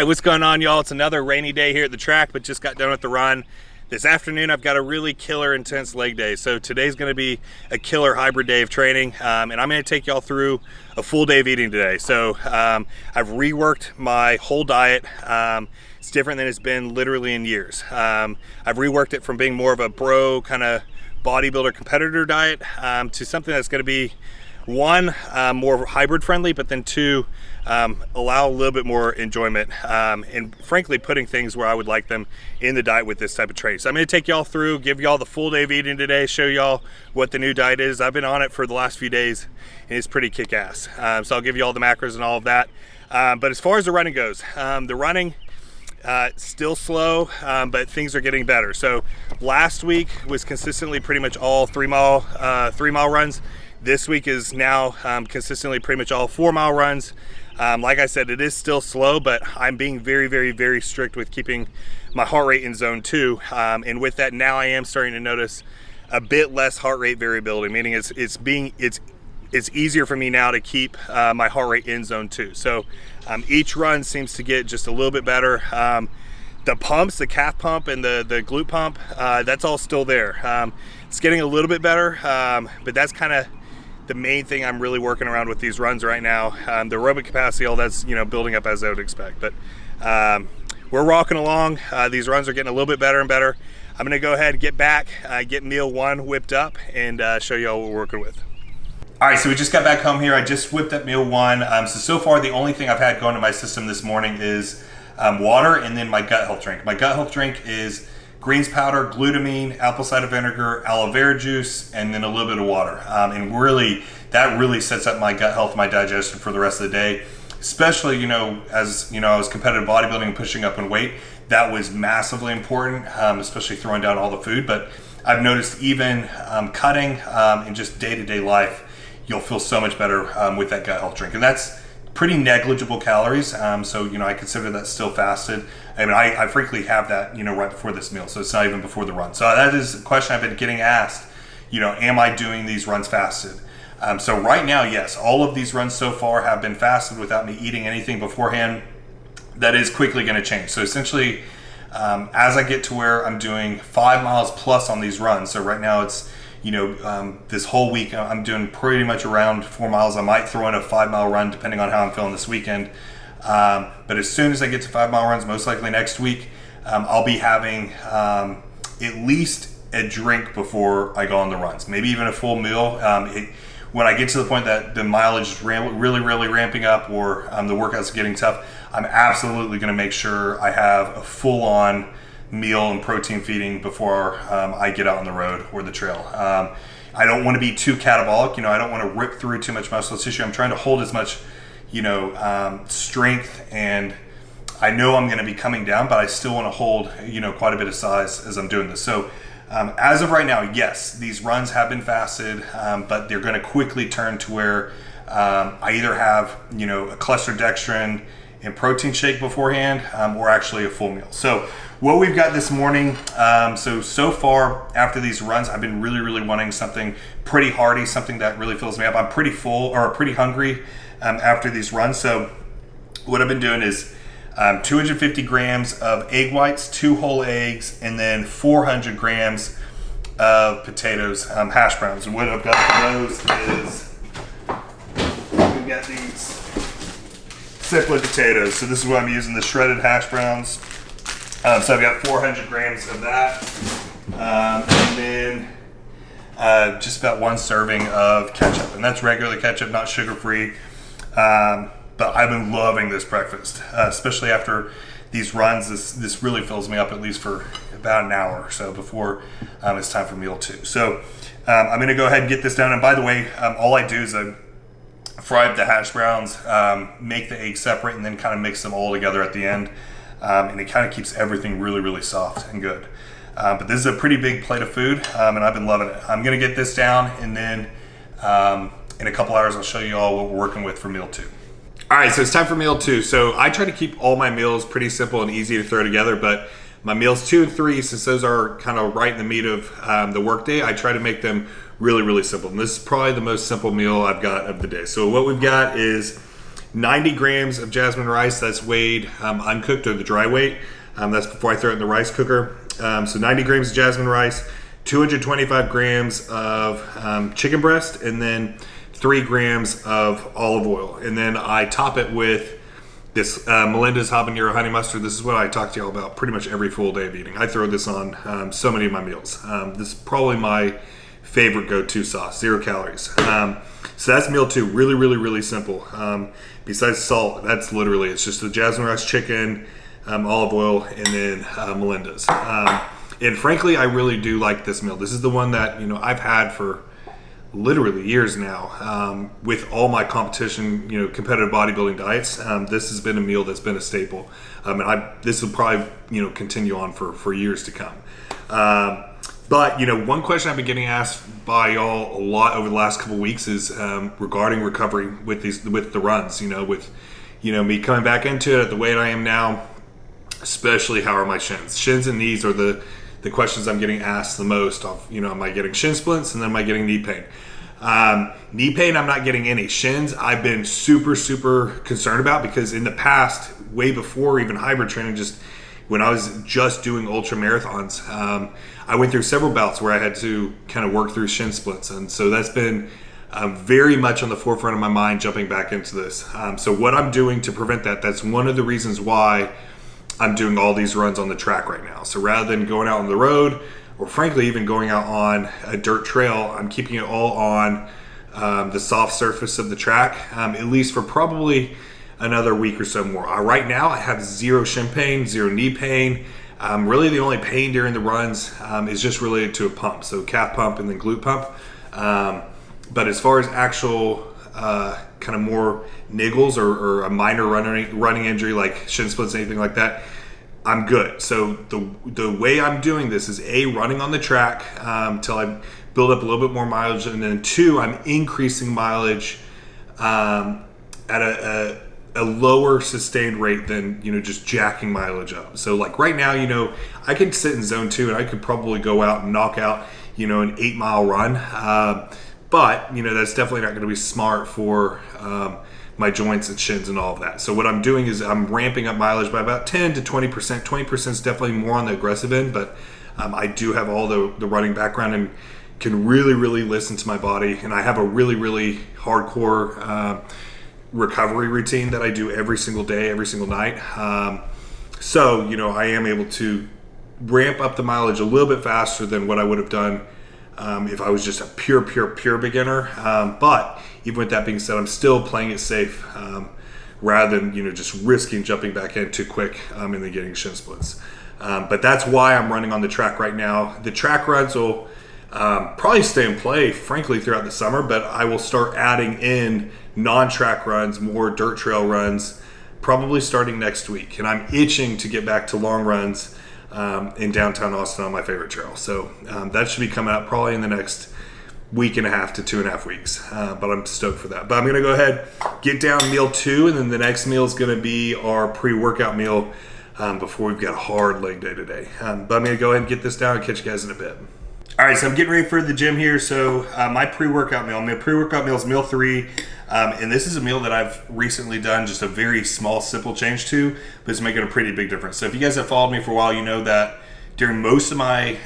right, what's going on, y'all? It's another rainy day here at the track, but just got done with the run. This afternoon, I've got a really killer intense leg day. So today's gonna be a killer hybrid day of training, and I'm gonna take y'all through a full day of eating today. So I've reworked my whole diet. It's different than it's been literally in years. I've reworked it from being more of a bro kind of bodybuilder competitor diet to something that's gonna be one, more hybrid friendly, but then two, allow a little bit more enjoyment and frankly putting things where I would like them in the diet with this type of training. So I'm going to take y'all through, give y'all the full day of eating today, show y'all what the new diet is. I've been on it for the last few days and it's pretty kick-ass. So I'll give you all the macros and all of that. But as far as the running goes, the running still slow, but things are getting better. So last week was consistently pretty much all 3 mile runs. This week is now consistently pretty much all 4 mile runs. Like I said, it is still slow, but I'm being very, very, very strict with keeping my heart rate in zone 2. And with that, now I am starting to notice a bit less heart rate variability, meaning it's easier for me now to keep my heart rate in zone 2. So each run seems to get just a little bit better. The pumps, the calf pump and the glute pump, that's all still there. It's getting a little bit better, but that's kind of the main thing I'm really working around with these runs right now. The aerobic capacity, all that's building up as I would expect. But we're rocking along. These runs are getting a little bit better and better. I'm gonna go ahead and get back, get meal 1 whipped up and show you all what we're working with. All right, so we just got back home here. I just whipped up meal 1. So far the only thing I've had going to my system this morning is water and then my gut health drink. My gut health drink is greens powder, glutamine, apple cider vinegar, aloe vera juice, and then a little bit of water. And really, that really sets up my gut health, my digestion for the rest of the day. Especially, as I was competitive bodybuilding and pushing up in weight, that was massively important, especially throwing down all the food. But I've noticed even cutting in just day-to-day life, you'll feel so much better with that gut health drink. And that's pretty negligible calories, so I consider that still fasted. I mean, I frequently have that right before this meal, so it's not even before the run. So that is a question I've been getting asked. Am I doing these runs fasted? So right now, yes, all of these runs so far have been fasted without me eating anything beforehand. That is quickly going to change. So essentially, as I get to where I'm doing 5 miles plus on these runs, so right now it's this whole week I'm doing pretty much around 4 miles. I might throw in a 5 mile run depending on how I'm feeling this weekend. But as soon as I get to 5 mile runs, most likely next week, I'll be having at least a drink before I go on the runs, maybe even a full meal. When I get to the point that the mileage is really ramping up or the workouts are getting tough, I'm absolutely going to make sure I have a full on meal and protein feeding before I get out on the road or the trail. I don't want to be too catabolic. I don't want to rip through too much muscle tissue. I'm trying to hold as much, strength, and I know I'm going to be coming down, but I still want to hold, quite a bit of size as I'm doing this. So as of right now, yes, these runs have been fasted, but they're going to quickly turn to where I either have, a cluster dextrin and protein shake beforehand, or actually a full meal. So what we've got this morning, so far after these runs, I've been really wanting something pretty hearty, something that really fills me up. I'm pretty full or pretty hungry after these runs. So what I've been doing is 250 grams of egg whites, 2 whole eggs, and then 400 grams of potatoes, hash browns. And what I've got for those is we've got these Simply potatoes. So this is what I'm using, the shredded hash browns. So I've got 400 grams of that. And then just about 1 serving of ketchup. And that's regular ketchup, not sugar-free. But I've been loving this breakfast, especially after these runs. This really fills me up at least for about an hour or so before it's time for meal 2. So I'm going to go ahead and get this done. And by the way, all I do is I fry up the hash browns, make the eggs separate, and then kind of mix them all together at the end. And it kind of keeps everything really soft and good. But this is a pretty big plate of food, and I've been loving it. I'm going to get this down, and then in a couple hours I'll show you all what we're working with for meal 2. All right, so it's time for meal 2. So I try to keep all my meals pretty simple and easy to throw together, but my meals 2 and 3, since those are kind of right in the meat of the workday, I try to make them really simple. And this is probably the most simple meal I've got of the day. So what we've got is 90 grams of jasmine rice that's weighed uncooked, or the dry weight. That's before I throw it in the rice cooker. So 90 grams of jasmine rice, 225 grams of chicken breast, and then 3 grams of olive oil. And then I top it with this Melinda's habanero honey mustard. This is what I talk to y'all about pretty much every full day of eating. I throw this on so many of my meals. This is probably my favorite go-to sauce, 0 calories. So that's meal 2, really, really, really simple. Besides salt, that's literally, it's just the jasmine rice, chicken, olive oil, and then Melinda's. And frankly, I really do like this meal. This is the one that, I've had for literally years now. With all my competition, competitive bodybuilding diets, this has been a meal that's been a staple. And this will probably, continue on for years to come. But, one question I've been getting asked by y'all a lot over the last couple of weeks is regarding recovery with the runs, with, me coming back into it at the weight I am now, especially how are my shins? Shins and knees are the questions I'm getting asked the most of, am I getting shin splints, and then am I getting knee pain? Knee pain, I'm not getting any. Shins, I've been super, super concerned about, because in the past, way before even hybrid training, just when I was just doing ultra marathons, I went through several bouts where I had to kind of work through shin splints. And so that's been very much on the forefront of my mind jumping back into this. So what I'm doing to prevent that, that's one of the reasons why I'm doing all these runs on the track right now. So rather than going out on the road, or frankly even going out on a dirt trail, I'm keeping it all on the soft surface of the track, at least for probably another week or so more. Right now I have 0 shin pain, 0 knee pain. Really the only pain during the runs is just related to a pump, so calf pump and then glute pump. But as far as actual kind of more niggles or a minor running injury like shin splints, anything like that, I'm good. So the way I'm doing this is running on the track till I build up a little bit more mileage, and then 2, I'm increasing mileage at a lower sustained rate than just jacking mileage up. So like right now, I could sit in zone 2 and I could probably go out and knock out an 8-mile run, but that's definitely not going to be smart for my joints and shins and all of that. So what I'm doing is I'm ramping up mileage by about 10 to 20%. 20% is definitely more on the aggressive end, but I do have all the running background and can really, really listen to my body. And I have a really, really hardcore recovery routine that I do every single day, every single night. So, I am able to ramp up the mileage a little bit faster than what I would have done if I was just a pure beginner. But even with that being said, I'm still playing it safe rather than, just risking jumping back in too quick and then getting shin splits. But that's why I'm running on the track right now. The track runs will probably stay in play, frankly, throughout the summer, but I will start adding in non-track runs, more dirt trail runs, probably starting next week. And I'm itching to get back to long runs in downtown Austin on my favorite trail. So that should be coming out probably in the next week and a half to 2.5 weeks. But I'm stoked for that. But I'm going to go ahead, get down meal 2, and then the next meal is going to be our pre-workout meal before we've got a hard leg day today. But I'm going to go ahead and get this down and catch you guys in a bit. All right, so I'm getting ready for the gym here. So my pre-workout meal is meal 3. And this is a meal that I've recently done just a very small, simple change to, but it's making a pretty big difference. So if you guys have followed me for a while, you know that during most of my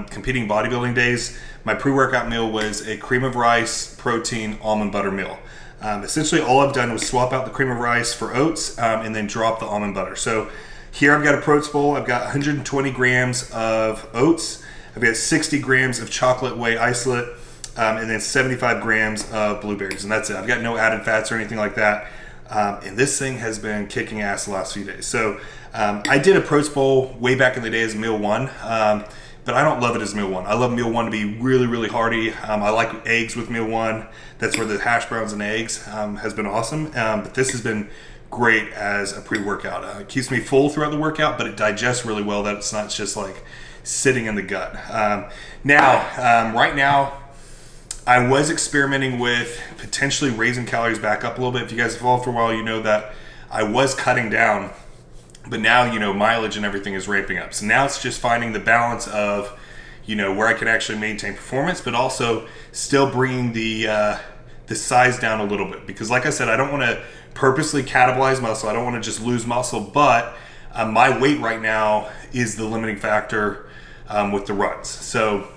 competing bodybuilding days, my pre-workout meal was a cream of rice, protein, almond butter meal. Essentially, all I've done was swap out the cream of rice for oats and then drop the almond butter. So here I've got a Protein bowl. I've got 120 grams of oats. I've got 60 grams of chocolate whey isolate. And then 75 grams of blueberries, and that's it. I've got no added fats or anything like that. And this thing has been kicking ass the last few days. So I did a Protein bowl way back in the day as meal 1, but I don't love it as meal 1. I love meal 1 to be really, really hearty. I like eggs with meal 1. That's where the hash browns and eggs has been awesome. But this has been great as a pre-workout. It keeps me full throughout the workout, but it digests really well. That it's not just like sitting in the gut. Right now, I was experimenting with potentially raising calories back up a little bit. If you guys have followed for a while, you know that I was cutting down, but now, mileage and everything is ramping up. So now it's just finding the balance of, where I can actually maintain performance, but also still bringing the size down a little bit. Because like I said, I don't want to purposely catabolize muscle. I don't want to just lose muscle, but my weight right now is the limiting factor with the runs. So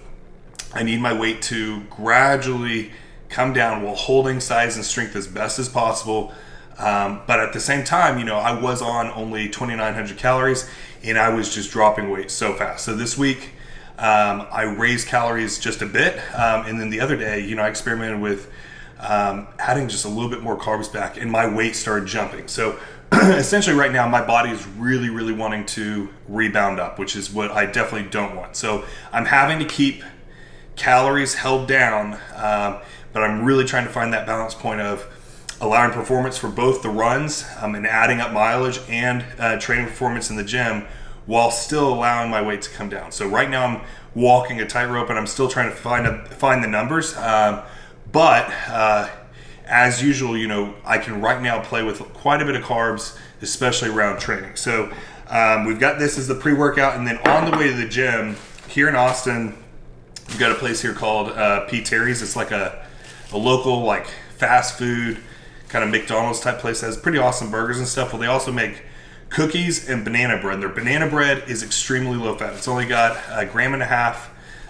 I need my weight to gradually come down while holding size and strength as best as possible. But at the same time, I was on only 2,900 calories and I was just dropping weight so fast. So this week, I raised calories just a bit. And then the other day, I experimented with adding just a little bit more carbs back and my weight started jumping. So essentially right now, my body is really, really wanting to rebound up, which is what I definitely don't want. So I'm having to keep calories held down, but I'm really trying to find that balance point of allowing performance for both the runs and adding up mileage and training performance in the gym while still allowing my weight to come down. So right now I'm walking a tightrope and I'm still trying to find the numbers. But as usual, I can right now play with quite a bit of carbs, especially around training. So we've got this as the pre-workout, and then on the way to the gym here in Austin, we've got a place here called P. Terry's. It's like a local fast food kind of McDonald's type place that has pretty awesome burgers and stuff. Well, they also make cookies and banana bread. Their banana bread is extremely low fat. It's only got 1.5 grams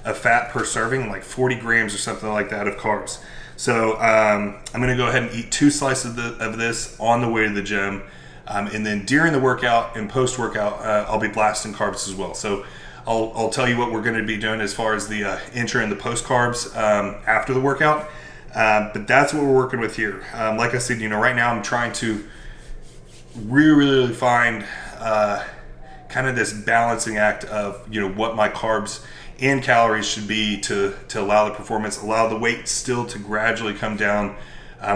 of fat per serving, like 40 grams or something like that of carbs. So I'm going to go ahead and eat 2 slices of this on the way to the gym. And then during the workout and post-workout, I'll be blasting carbs as well. So I'll tell you what we're going to be doing as far as the intra and the post carbs after the workout. But that's what we're working with here. Like I said, right now I'm trying to really find kind of this balancing act of, what my carbs and calories should be to allow the performance, allow the weight still to gradually come down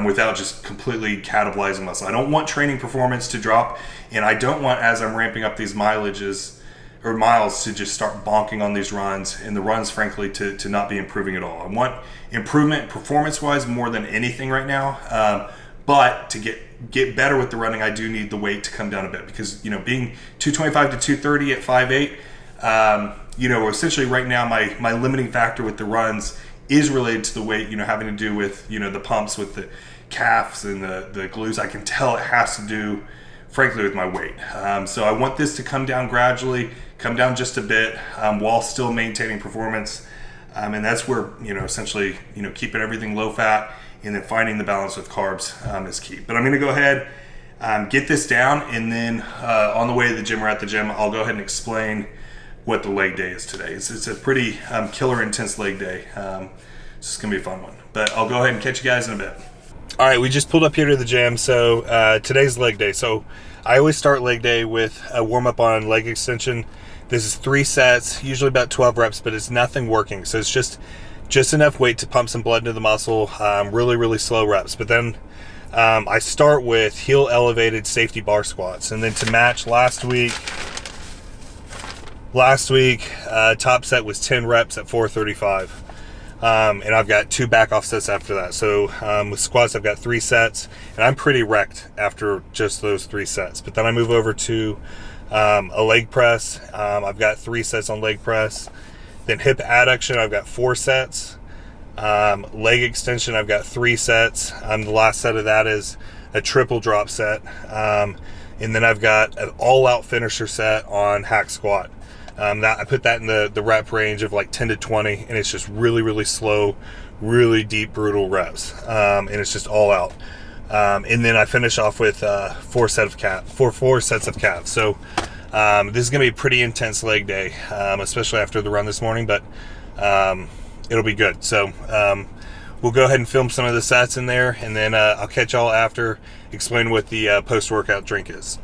without just completely catabolizing muscle. I don't want training performance to drop, and I don't want, as I'm ramping up these mileages or miles, to just start bonking on these runs, and the runs, frankly, to not be improving at all. I want improvement performance-wise more than anything right now, but to get better with the running, I do need the weight to come down a bit, because being 225 to 230 at 5'8", essentially right now my limiting factor with the runs is related to the weight, having to do with the pumps with the calves and the glutes. I can tell it has to do, frankly, with my weight. So I want this to come down gradually, come down just a bit, while still maintaining performance. And that's where, essentially, keeping everything low fat and then finding the balance with carbs is key. But I'm going to go ahead, get this down, and then on the way to the gym or at the gym, I'll go ahead and explain what the leg day is today. It's a pretty killer intense leg day. It's going to be a fun one. But I'll go ahead and catch you guys in a bit. All right, we just pulled up here to the gym. So today's leg day. So I always start leg day with a warm-up on leg extension. This is 3 sets, usually about 12 reps, but it's nothing working. So it's just enough weight to pump some blood into the muscle, really, really slow reps. But then I start with heel elevated safety bar squats. And then to match last week, top set was 10 reps at 435. And I've got 2 back off sets after that. So with squats, I've got 3 sets, and I'm pretty wrecked after just those 3 sets. But then I move over to a leg press. I've got 3 sets on leg press. Then hip adduction, I've got 4 sets. Leg extension, I've got 3 sets. The last set of that is a triple drop set. And then I've got an all-out finisher set on hack squat. I put that in the rep range of like 10 to 20, and it's just really, really slow, really deep, brutal reps. And it's just all out. And then I finish off with 4 sets of calves. So this is going to be a pretty intense leg day, especially after the run this morning, but it'll be good. So we'll go ahead and film some of the sets in there, and then I'll catch y'all after, explain what the post-workout drink is.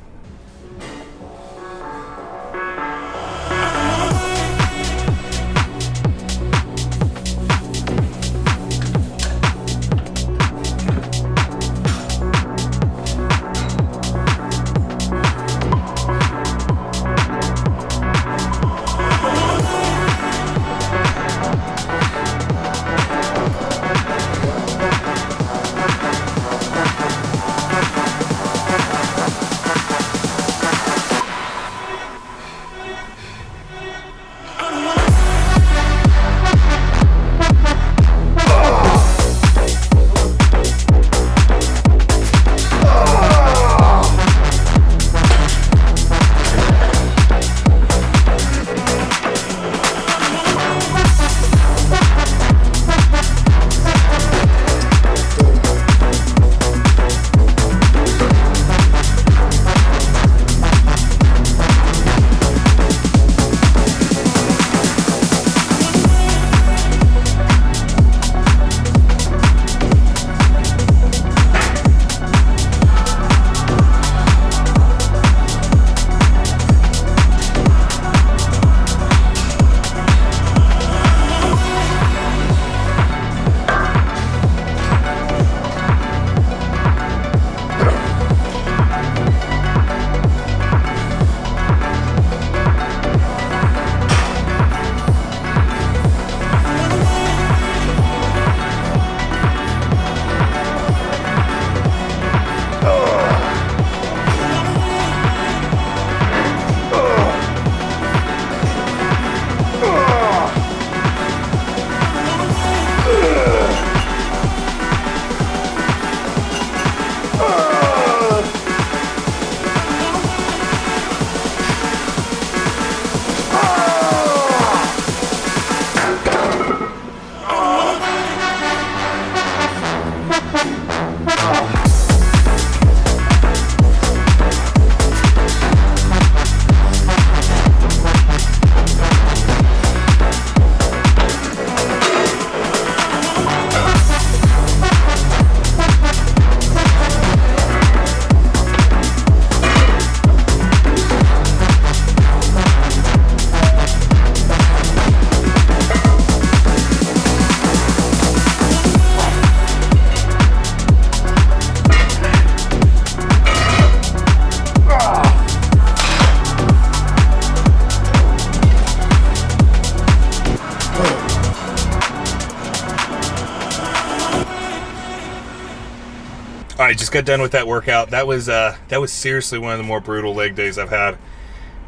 right, just got done with that workout. That was seriously one of the more brutal leg days I've had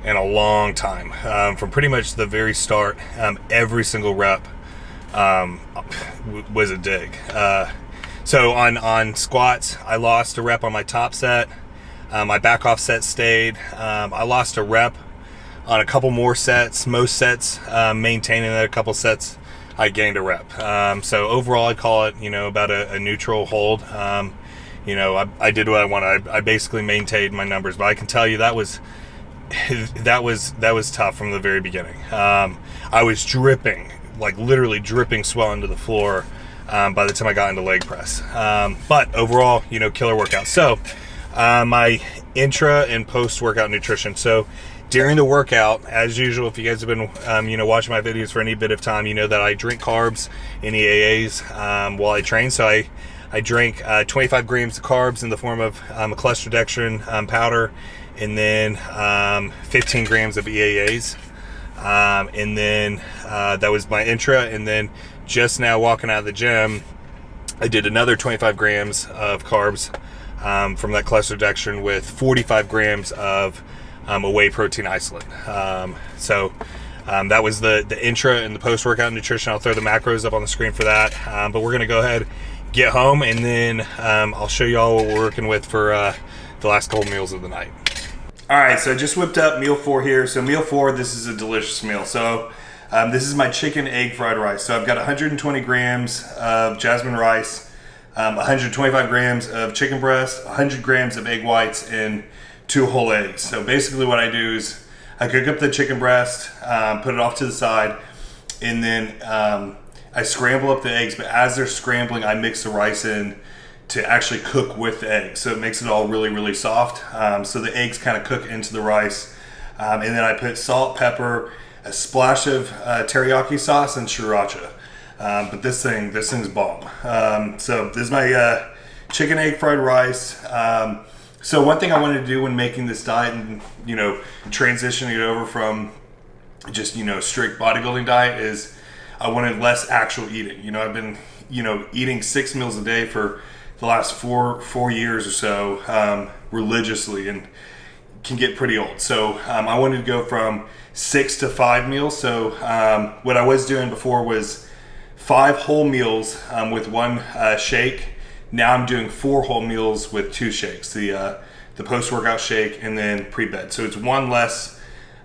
in a long time. From pretty much the very start, every single rep was a dig. So on squats, I lost a rep on my top set. My back off set stayed. I lost a rep on a couple more sets. Most sets, maintaining that a couple sets, I gained a rep. So overall, I call it, about a neutral hold. I did what I wanted. I basically maintained my numbers, but I can tell you that was tough from the very beginning. I was dripping, like literally dripping sweat into the floor by the time I got into leg press. But overall, killer workout. So my intra and post workout nutrition. So during the workout, as usual, if you guys have been watching my videos for any bit of time, you know that I drink carbs in EAAs while I train. So I drink 25 grams of carbs in the form of a cholesterol powder, and then 15 grams of EAAs. And then that was my intra. And then just now walking out of the gym, I did another 25 grams of carbs from that cholesterol with 45 grams of a whey protein isolate. So that was the intra and the post-workout nutrition. I'll throw the macros up on the screen for that. But we're going to go ahead, get home, and then I'll show you all what we're working with for the last couple meals of the night. All right, so I just whipped up meal 4 here. So meal 4, this is a delicious meal. So this is my chicken egg fried rice. So I've got 120 grams of jasmine rice, 125 grams of chicken breast, 100 grams of egg whites, and 2 whole eggs. So basically what I do is I cook up the chicken breast, put it off to the side, and then I scramble up the eggs, but as they're scrambling, I mix the rice in to actually cook with the eggs. So it makes it all really, really soft. So the eggs kind of cook into the rice. And then I put salt, pepper, a splash of teriyaki sauce, and sriracha. But this thing's bomb. So this is my chicken egg fried rice. So one thing I wanted to do when making this diet and, transitioning it over from just, strict bodybuilding diet is I wanted less actual eating. I've been, eating 6 meals a day for the last four years or so, religiously, and can get pretty old. So I wanted to go from 6 to 5 meals. So what I was doing before was 5 whole meals with 1 shake. Now I'm doing 4 whole meals with 2 shakes, the post-workout shake and then pre-bed. So it's 1 less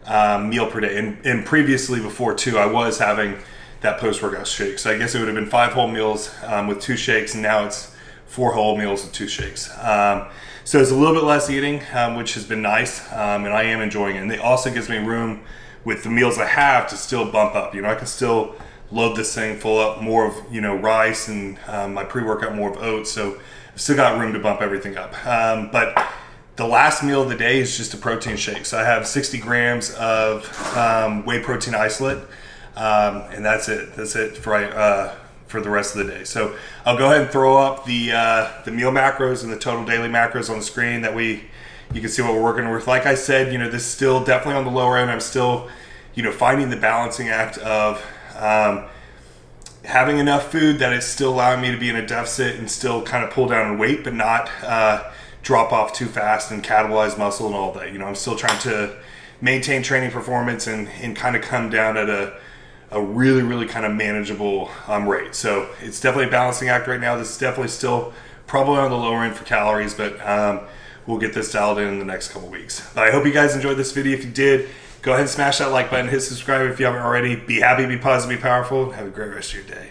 meal per day. And previously, before too, I was having that post-workout shake. So I guess it would have been 5 whole meals with 2 shakes, and now it's 4 whole meals with 2 shakes. So it's a little bit less eating, which has been nice, and I am enjoying it. And it also gives me room with the meals I have to still bump up. I can still load this thing full up more of rice and my pre-workout more of oats, so I've still got room to bump everything up. But the last meal of the day is just a protein shake. So I have 60 grams of whey protein isolate, and that's it for the rest of the day. So I'll go ahead and throw up the meal macros and the total daily macros on the screen. That way you can see what we're working with. Like I said, this is still definitely on the lower end. I'm still finding the balancing act of having enough food that it's still allowing me to be in a deficit and still kind of pull down on weight, but not drop off too fast and catabolize muscle and all that. I'm still trying to maintain training performance and kind of come down at a really, really kind of manageable rate. So it's definitely a balancing act right now. This is definitely still probably on the lower end for calories, but we'll get this dialed in the next couple weeks. But I hope you guys enjoyed this video. If you did, go ahead and smash that like button, hit subscribe if you haven't already. Be happy, be positive, be powerful, and have a great rest of your day.